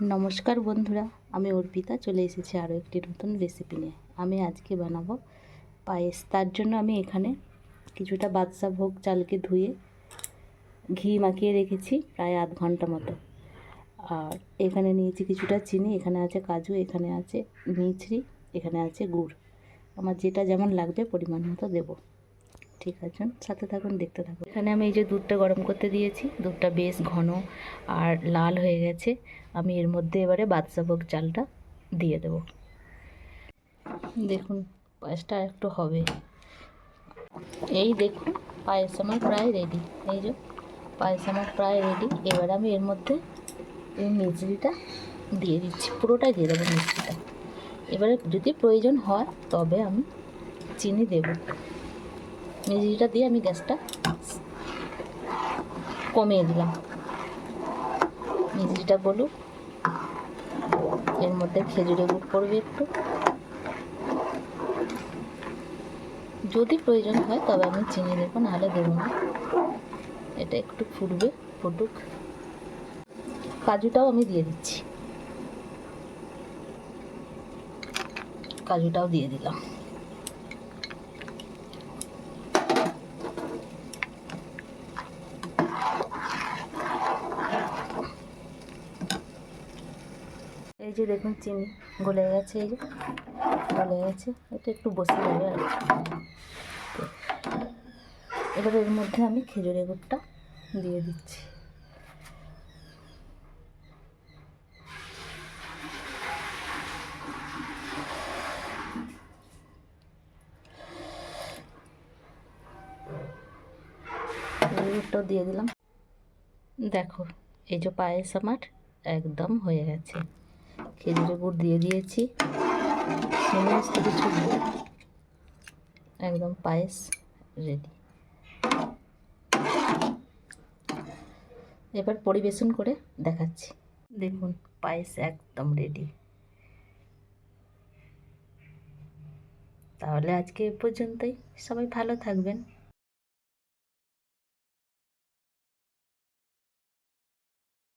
নমস্কার বন্ধুরা, আমি অর্পিতা চলে এসেছি আরও একটি নতুন রেসিপি নিয়ে। আমি আজকে বানাবো পায়েস। তার জন্য আমি এখানে কিছুটা বাদশা ভোগ চালকে ধুয়ে ঘি মাখিয়ে রেখেছি প্রায় আধ ঘন্টা মতো। আর এখানে নিয়েছি কিছুটা চিনি, এখানে আছে কাজু, এখানে আছে মিছরি, এখানে আছে গুড়। আমার যেটা যেমন লাগবে পরিমাণ মতো দেবো। ঠিক আছে, সাথে থাকুন, দেখতে থাকুন। এখানে আমি এই যে দুধটা গরম করতে দিয়েছি, দুধটা বেশ ঘন আর লাল হয়ে গেছে। আমি এর মধ্যে এবারে বাদশাভোগ চালটা দিয়ে দেব। দেখুন পায়েসটা একটু হবে, এই দেখুন পায়েস আমার প্রায় রেডি। এই যে পায়েস আমার প্রায় রেডি। এবার আমি এর মধ্যে এই মিছরিটা দিয়ে দিচ্ছি, পুরোটাই দিয়ে দেবো মিছরিটা। এবারে যদি প্রয়োজন হয় তবে আমি চিনি দেব। মিছরিটা দিয়ে আমি গ্যাসটা কমিয়ে দিলাম। মিছরিটা বলুক, এর মধ্যে খেজুরের গুড় পড়বে একটু, যদি প্রয়োজন হয় তবে আমি চিনি দেবো, নাহলে দেবো না। এটা একটু ফুটবে, ফুটুক। কাজুটাও আমি দিয়ে দিচ্ছি, কাজুটাও দিয়ে দিলাম। এই যে দেখুন চিনি গলে গেছে, এই যে গলে গেছে। এটা একটু বসে যাবে আর এবার এর মধ্যে আমি খেজুরের গুড়টা দিয়ে দিচ্ছি। গুড়টাও দিয়ে দিলাম। দেখো এই যে পায়েস আমার একদম হয়ে গেছে। খেজুরের গুড় দিয়ে দিয়েছি, সমস্ত কিছু দিয়ে একদম পায়েস রেডি। এবার পরিবেশন করে দেখাচ্ছি। দেখুন পায়েস একদম রেডি। তাহলে আজকে এ পর্যন্তই। সবাই ভালো থাকবেন।